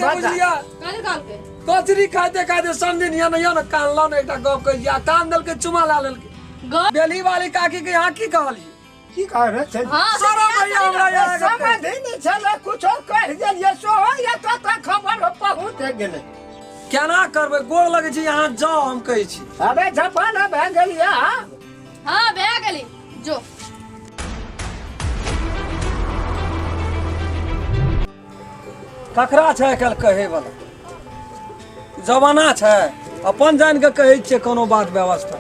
से बुझलिया कचरी खाते खाते समझिन या न कान ला न एकटा गप कह दिया कान दल के चुमा ला लेल बेली वाली काकी के यहाँ की कहली की कह रहे थे सारा भैया हमरा यार समझ नहीं चले कुछ कह दिए सो या तो खबर पहुंच गेले केना करबे गोड़ लगे छी यहाँ जाओ हम कहै छी अबे झपाना भए गेलिया हां भए गेली जो ककरा छै कल कहे वाला जमाना छै अपन जान के कहै छियै कोनो बात व्यवस्था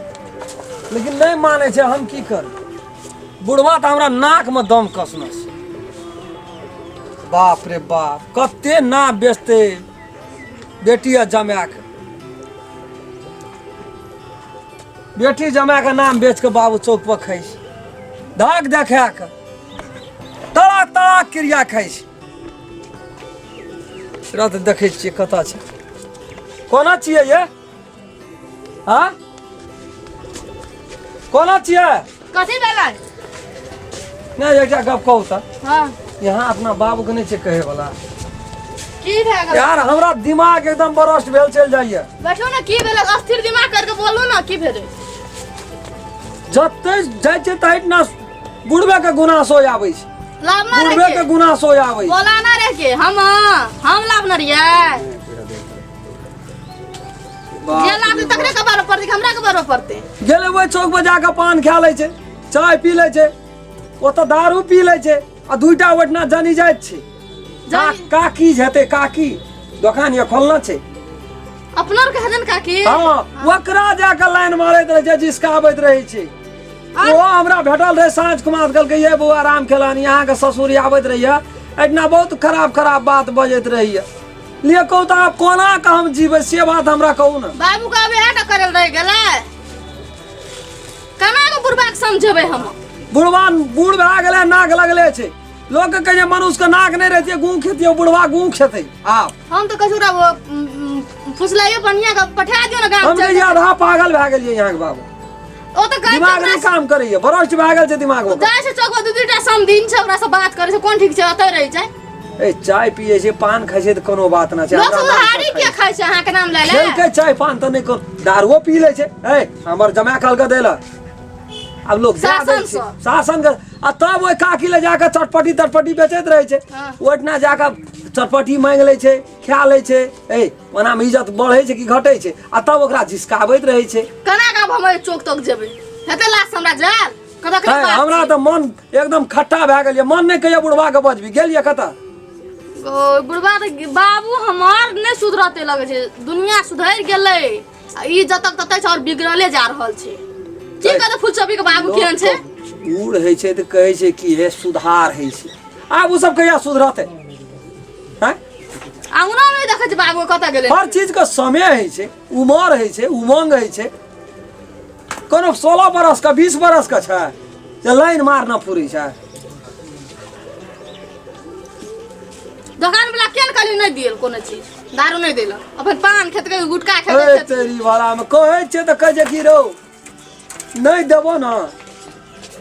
लेकिन नहीं माने छै हम की कर बुढ़वा तो हमरा नाक में दम कसनस बाप रे बाप कते ना बेचते बेटी जमा के बेटी जमा के नाम बेच के बाबू चौक पर खाई धाक देखा के तड़ाक तड़ाक क्रिया खाई रात देखे छियै कता छै कोना छियै ये हाँ कोना छियै कथी भेलै नहीं एकटा गप कहू त हां यहाँ अपना बाबू के नहीं छै कहे वाला की भए गेल यार हमरा दिमाग एकदम बरस्ट भेल चल जाइए बैठो ना की भेल अस्थिर दिमाग करके बोलू ना की भेलै जते जाय छै तैत ना बुढ़बे के गुनाह सो आबै छै लाभ ना बुढ़बे के रे गुनाह सो आबै छै बोला ना रे के हम लाभ ना रिया जे लाभ तकरे के बारे पड़ते हमरा के बारे पड़ते गेले ओइ चौक पर जाके पान खा लै छै चाय पी लै छै ओतऽ दारू पी लै छै आ दुइटा ओठना जानी जाइत छै काकी हेतै काकी दोकान ये खोलना छै अपनर के हजन काकी हां ओकरा जाके लाइन मारैत रहे छै जिसकाबैत रहे छै ओ हमरा भेटल रहे साँझ कुमार कहलकै ये बउआ आराम खेलानी यहाँ के ससुर आबैत रहिए एतना बहुत खराब खराब बात बजैत रहिए लिए कहू तो आप कोना के हम जीवे से बात हमरा कहू ना बाबू का अबे हटा करल रह गेलै केना के बुढ़बा के समझेबै हम बुढ़वान बूढ़ भए गेलै नाक लगले छै लोग के कहे मनुष्य के नाक नहीं रहते गूं खेतियो बुढ़वा गूं खेते आप हम तो कसुरा वो फुसलाइयो बनिया के पठा दियो ना गांव हम के आधा पागल भए गेलिए यहाँ के बाबू ओ तो गाय दिमाग नहीं काम करैए बरस्ट भए गेल छै दिमाग में गाय से चौक दू दूटा सम दिन छै ओकरा से बात करे छै कोन ठीक छै ओतै रहि छै ए चाय पिए छै पान खाइ छै त कोनो बात ना छै लोग सुहारी के खाइ छै अहाँ के नाम ले ले खेलकै चाय पान त नहीं दारुओ पी ले छै ए हमर जमा कल के देला अब लोग शासन के आ तब ओइ काकी ले जाके चटपटी तटपटी बेचैत रहे छै ओठना जाके चटपटी मांग ले छै खा ले छै ए ओना में इज्जत बढ़ै छै कि घटै छै आ तब ओकरा जिसकाबैत रहे छै केना का हम चौक तक जेबै हेते लास्ट हमरा जाल कदा के बात हमरा त मन एकदम खट्टा भए गेल मन नहीं कहिया बुढ़वा के बजबी गेलिए कता ओ बुढ़बा त बाबू हमर नहीं सुधरते लगे छै दुनिया सुधर गेलै ई जतक ततक और बिगड़ले जा रहल छै की कहत फुलचबी के बाबू केहन छै बूढ़ है छै त कहै छै कि हे सुधार है छै आब उ सब कहिया सुधरते हैं अंगना में देखे छै बाबू कत गेलै हर चीज का समय है छै उमर है छै उमंग है छै कोनो 16 बरस का 20 बरस का छै जे लाइन मारना पूरी छै दुकान वाला केन कहली नहीं दियल कोनो चीज दारू नहीं देला अपन पान खेत के गुटखा ए खेत तेरी वाला में कहै छै त कहे कि रो नहीं देबो ना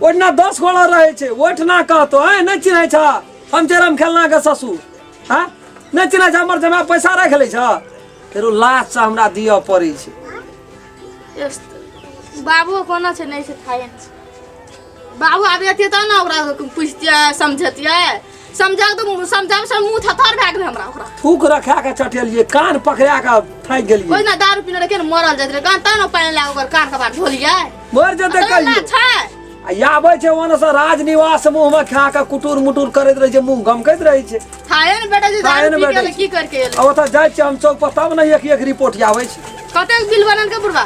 ओठना 10 गोला रहे छै ओठना कहतो है नहीं चिन्है छ हम चरम खेलना के ससुर हां नहीं चिन्है छ हमर जमा पैसा रख ले छ फेरो लास्ट से हमरा दिय पड़ै छै बाबू कोना छै नहीं छै थायन बाबू आबियतिए त ना ओकरा पूछतिए समझतिए समझा तो समझाब से मुंह थथर भए गेल हमरा ओकरा थूक रखा के चटेलिए कान पकड़ा के थाक गेलिए ओइ ना दारू पीने के मरल जात रे गान त न पानी ला ओकर कान के बार ढोलिए मर जते कहियो छै आ आबै छै ओने से राजनिवास मुंह में खा के कुटुर मुटुर करैत रहे छै मुंह गमकैत रहे छै थायन बेटा जी दारू पी के की करके अब ओतऽ जाइ छै हम चौक पर तब नहीं एक रिपोर्ट आबै छै कते बिल बनल के बुढ़वा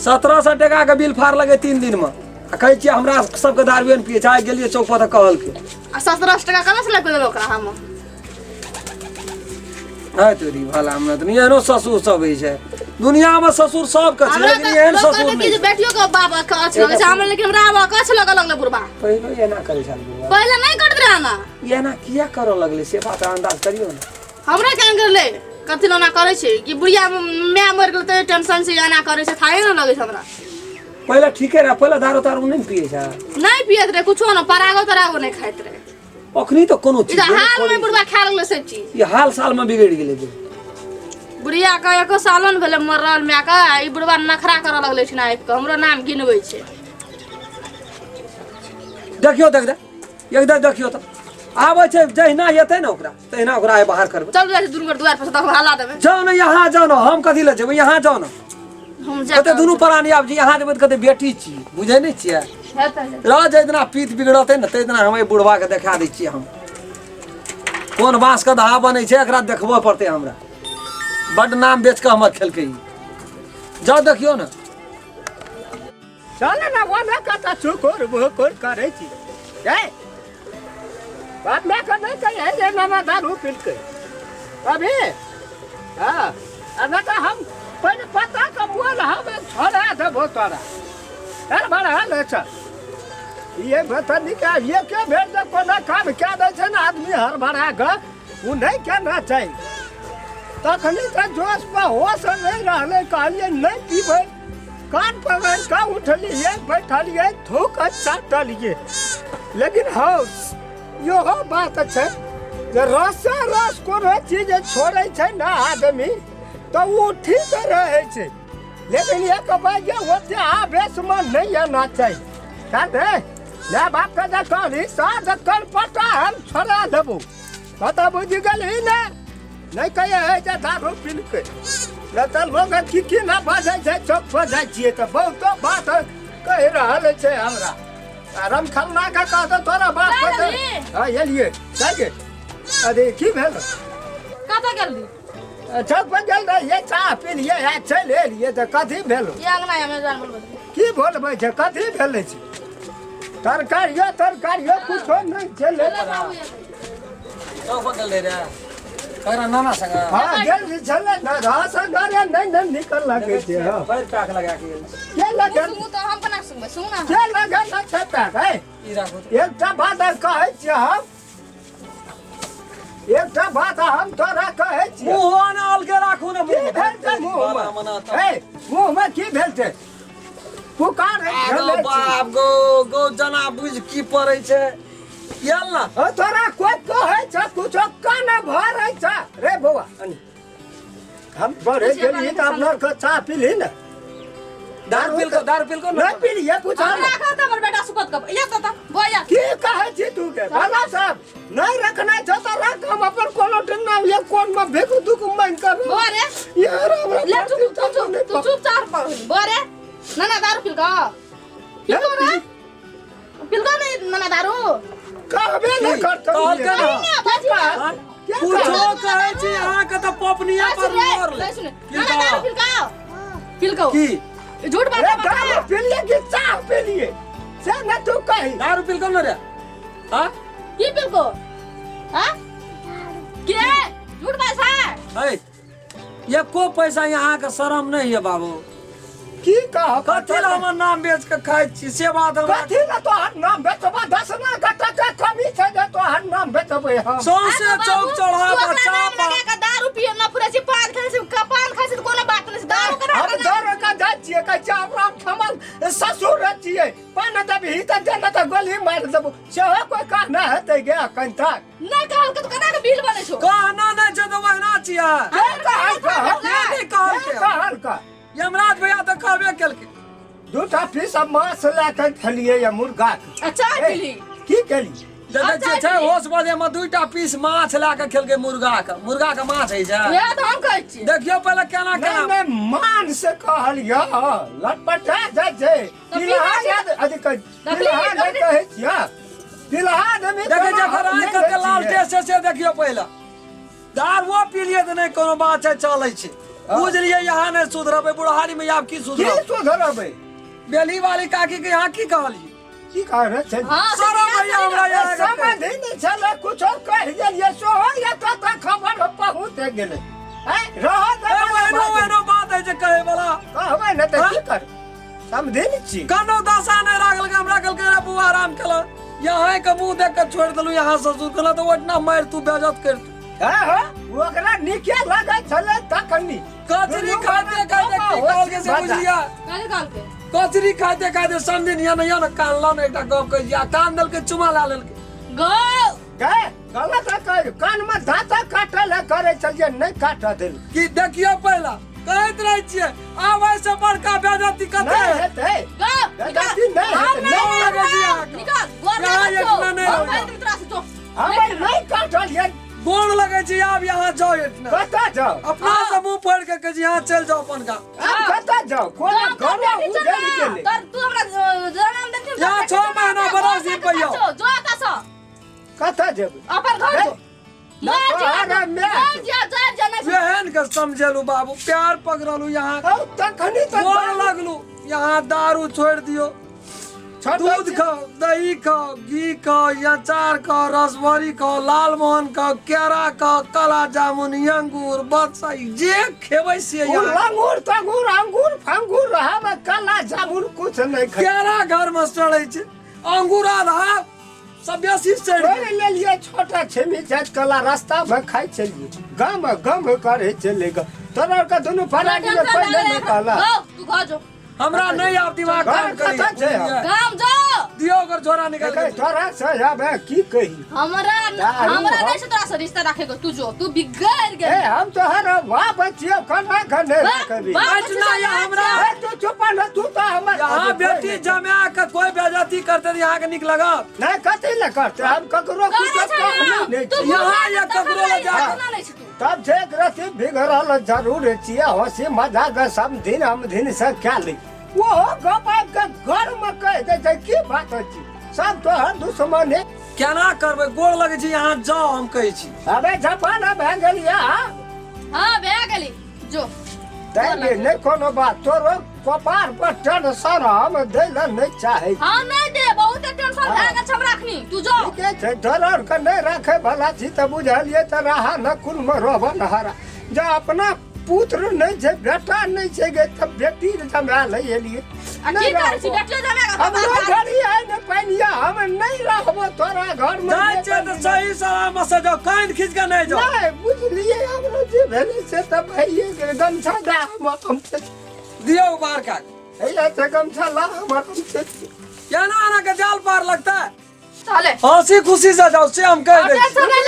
1700 टका के बिल फाड़ लगे 3 दिन में आ कहै छियै हमरा सबके दारुए न पिए चाहे गेलिए चौक पर त कहल के आ 17 टका कहाँ से लग गेल ओकरा हम है तोरी भला हमरा त नियनो ससुर सब है छै दुनिया में ससुर सब के छै लेकिन एहन ससुर नहीं कि बेटियों के बाबा कछ लगे छै हम लेकिन हमरा बाबा कछ लगल बुढ़वा पहिले एना करे छल पहले नहीं करत रहे ना एना किया करऽ लगले से बात अंदाज करियो ना हमरा केन करले कथि लोना करे छै कि बुढ़िया मैं मर गेल त टेंशन से एना करे छै थाहे न लगे छै हमरा पहले ठीके रहा पहले दारू तारू नहीं पिए छै नहीं पियत रे कुछो न परागो तरागो नहीं खाइत रे अखनी तो कोनो चीज इधर हाल में बुढ़वा खा लगले सब चीज। ये हाल साल में बिगड़ गेले बुढ़िया का एको सालन भेले मरल में का ई बुढ़वा नखरा कर लगले छै ना एक हमरो नाम गिनबै छै। देखियो देख दे एक देख देखियो तो आबै छै जहिना हेतै न ओकरा तहिना ओकरा आइ बाहर करबै। चल जाइ दुनू द्वार पर तक हला देबै। जाओ न यहाँ जाओ न हम कथी ले जेबै यहाँ जाओ न हम जा कते दुनू प्राणी आब जी यहाँ जेबै त कते बेटी छी बुझै नै छियै रह जे दिना पीत बिगड़तै न तै दिना हम ए बुढ़वा के देखा दै छियै हम कोन बांस के दहा बनै छै एकरा देखबो पड़तै हमरा बड नाम बेच के हमर खेलकै जाओ देखियो न चल ना वो ना कता चुकुर बुकुर करे छी ए बात में कर नहीं कहे जे ना दारू पी के अभी हां अना तो हम पहले पता का बोल हम छोड़ा दे तोरा यार बड़ा हाल है ये बता निका ये क्या भेज दे कोना काम क्या दे छै ना आदमी हर भरा ग उ नहीं करना चाहिए तखनी त जोश पर होश नहीं रहले कहलिए नहीं पीबै कान पकड़ का उठलिए बैठलिए थूक चाटलिए लेकिन हाँ यो हो बात छै जे रस रस कोनो चीज छोड़े छै ना आदमी तो वो ठीक रहे छै लेकिन एक बार होते आवेश में नहीं आना चाहिए क्या दे ले बाप का कहली साथ कल पटा हम छोड़ा देबो पता बुझ गेली ना नहीं कहे है जे दारू पी के न त लोग की ना बाजे छै चौक पर जाय छिए त बहुत बात कह रहल छै हमरा आराम खलना का कह तोरा बात पता हां एलिए जाके अरे की भेल कता गेली चौक पर गेल रही ये चाह पी लिए है चल लिए त कथी भेल ये अंगना में जान बोलबे की बोलबै छै कथी भेल छै तरकारियो कुछो नहीं चले चौक पर गेल रे करा नाना संग हां गेल चले ना रास गारे नहीं निकल लगे छै हां पैर पैक लगा के के लगे सुन तो हम बना सुन सुन ना के लगे ना छपा है ई राखो एकटा बात कहै छी हम एकटा बात हम तोरा कहै छी मुंह न अलगे राखू न की भेल छै मुंह ए मुंह में की भेल छै पुकार गो बाप गो जना बुझ की पड़ै छै याल ना तोरा कोई कहै छ कुछो कान भरै छ रे बौआ हम बड़े गेली त अपना के चाह पीली न दारू पिल को नहीं पीली ये पूछा रखा त हमर बेटा सुकत कब ये त बोया की कहै छी तू के भला साहब नहीं रखना छ त रख हम अपन कोलोटन ना ये कोन में भेकु दुक मन कर बोरे यार हमरा ले चुप चार पर बोरे ना दारू पिल का रे पिल का नहीं ना दारू कहबे न करत पूछो कहै छी अहाँ के त पपनिया पर मोर ले ना दारू पिल का की झूठ बात दारू पीलिए कि चाह पीलिए से न तू कही दारू पिल को न रे हां की पिल को हां के झूठ बात है ये को पैसा यहाँ का शर्म नहीं है बाबू की कह कथी ला हमर नाम बेच के खाइ छी से बात हम कथी ला तो हर नाम बेचबा 10 ना का कमी छै जे तो हर नाम बेचबे हम सौंसे चौक चढ़ा बच्चा लगा के दारू पिए ना पूरा से पान खाए से पान खाए से कोनो बात नहीं दारू के हम दारू का जा छिए का चावरा खमल ससुर छिए पान दब ही त जन त गोली मार देबो सेहो कोई कहना हेतै गे अखन तक नहीं कहल के तो कना के बिल बने छो कहना नहीं छै तो वहना छिया कहल का यमराज भैया तो कहबे केलकै दूटा पीस मांस लेके खलिए या मुर्गा अच्छा केली की केली जे छै होश बजे में दुईटा पीस माछ लाके खेलकै मुर्गा के माछ है छै ये तो हम कहै छी देखियो पहले केना केना नहीं मान से कहलियो लटपटा जाय छै फिलहाल अधिक फिलहाल कहै छिया फिलहाल में देखे जखन आइ के लाल टेस्ट से देखियो पहले दारू पी लिए त नहीं कोनो बात छै चलै छै बुझलिए यहाँ नहीं सुधरबे बुढ़ारी में आप की सुधरबे बेली वाली काकी के यहाँ की कहलिए की कह रहे छै सारा भैया हमरा यहाँ समझ नहीं चले कुछ कह गेलिए सो या तो खबर पहुंच गेले रह दे एनो बात है जे कहे वाला कहबै न त की कर समझे नहीं छी कनो दशा नहीं लागल के हमरा कहलकै रे बुआ आराम केला यहाँ के मुंह देख के छोड़ देलु यहाँ ससुर कहला तो ओतना मार तू बेइज्जत कर हां ओकरा निके लागै छले तखनी कचरी खाते खाते काल के से बुझिया काल के कचरी खाते खाते समझे नहीं ना कान ला एकटा गप कह दिया कान दल के चुमा ला लेल गो गए गलत कर कान में दांता काटल है करे चलिए नहीं काट दिल कि देखियो पहला कहत रहे छियै आबै से बड़का बेइज्जती कते नहीं हेतै बेइज्जती नहीं हेतै निकाल गोर यहाँ लगा एक छो ना नहीं हम होगा। एक तरह से जो हमें नहीं काटल ये गोड़ लगे छी आब यहाँ जाओ इतना कता जाओ अपना से मुंह फाड़ के कह यहाँ चल जाओ अपन का अब कता जाओ कोन घरे उजड़ गेले तर तू हमरा जन्मदिन के यहाँ 6 महीना बरस दिन पहियो जो आता सा कता जेब अपन घर जो ना अरे मैं जा जाने से एहन के समझलू बाबू प्यार पकड़लू यहाँ तखनी तक गोड़ लगलू यहाँ दारू छोड़ दियो दूध खाओ दही खाओ घी खाओ अचार खाओ रसभरी खाओ लाल मोहन खाओ केरा खाओ काला जामुन अंगूर बदसाई जे खेबै से यहाँ अंगूर तंगूर अंगूर फंगूर रहा में काला जामुन कुछ नहीं खाए केरा घर में सड़ै छै अंगूर आधा सब बेसी सड़ तोरे ले लिए छोटा छेमी जात कला रास्ता में खाई चलिए गम करे चलेगा तोरा का दोनों फराडी में पहले नहीं कहला तू घर जो हमरा नहीं आप दिमाग काम घर कता करी छै काम जो दियो ओकर झोरा निकाल देखे के तोरा से जाबे की कही हमरा नहीं से तोरा से रिश्ता रखेगा तू जो तू बिगड़ ए गए हम तो हर बाप बच्चियों कना कने करी बैठना या हमरा ए तू चुप न तू तो हमर यहाँ बेटी जमा के कोई बेइज्जती करते यहाँ के निक लगा नहीं कथी ले करते हम ककरो कुछ कहनी नहीं यहाँ या ककरो ले जा तब देख रही बिगड़ल जरूर छिए हंसी मजाक सब दिन हम दिन से क्या ली वो गपाई के घर में कह दे छै की बात अछि सब तो हर दुश्मन है केना करबै गोड़ लगे छी यहाँ जाओ हम कहै छी अबे जपाना भए गेल या हां भए गेली जो तैले नहीं कोनो बात तोरो कपार पर टेंशन हम दैला नहीं चाहे हां नहीं दे बहुत टेंशन भए गेल छम रखनी तू जो के छै डरर के नहीं रखे भला छी त बुझलिए त रहा न कुल में रहब न हरा जा अपना पुत्र नहीं छै बेटा नहीं छै गे त बेटी जमा ले एलिए की करै छी बेटियो जमेगा हमरा घरी है न पनिया हम नहीं रहबो तोरा घर में जाय छै त सही सलामत से जाओ कान खींच के नहीं जाओ नहीं बुझलिए हमरा जे भेले से त भइए गेल गमछा दा हम दियो बार का एला से गमछा ला हम से केना आना के जाल पार लगता है चले हंसी खुशी से जाओ से हम कह दे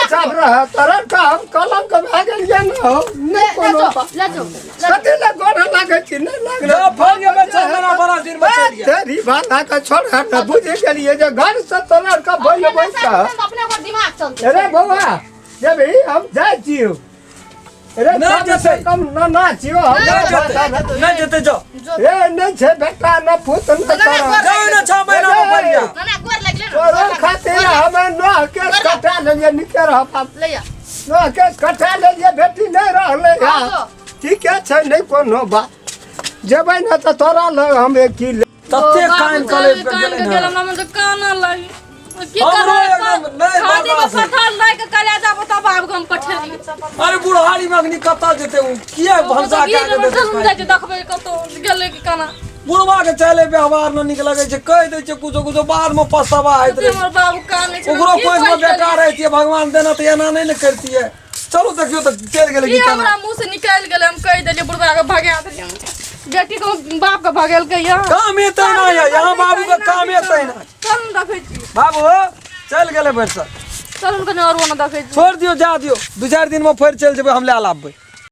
सब रहा तरह का हम कलम के भाग गेलिए न हो नहीं कोनो बात ले जो कते ले गोड़ लागे छी नहीं लागे जो फल के बच्चा मेरा बड़ा दिन में चल गया तेरी बात का छोड़ हट बुझे गेलिए जे घर से तोरा का बोल बैठा अपने ऊपर दिमाग चलते अरे बाबा जब ही हम जाय छियो अरे नहीं जैसे कम न नाचियो हम नहीं जते जाओ ए नहीं छे बेटा न पुत न तोरा जाओ ना 6 महीना में बन गया ना गोर लग ले तोरा खातिर हम न केस कटा लेलिए निके रह पाप ले जा न केस कटा लेलिए बेटी नहीं रहले हां ठीक है छै नहीं कोनो बात जेबै न त तोरा ल हम एक की तते कान कॉलेज पे गेले गेल ना हमरा मन से काना लागी की हमरो करब एकदम नहीं खादी में बर्दाश्त पठाल लाग के कले जा बता बाब हम पठेली अरे बुढ़ारी मगनी कता जेते उ किए भंसा के आगे देते देखबै कतो गेले की काना बुढ़वा के चले व्यवहार न निक लगे छै कह दे छै कुछो कुछो बाद में पछतावा आइत रहे हमर बाबू काने छै ओकरो कोई में बेकार रहती है भगवान देना तो एना नहीं न करती है चलो देखियो तो चल गेले की की केना हमरा मुंह से निकाल गेले हम कह देलिए बुढ़वा के भगा देलिए बेटी को बाप के भगेल के यहाँ काम एते ना है यहाँ बाबू के काम एते ना कम देखै छी बाबू चल गेले बैठ सर चल उनका और वो ना देखै छी छोड़ दियो जा दियो 2-4 दिन में फिर चल जेबे हम ले लाबबै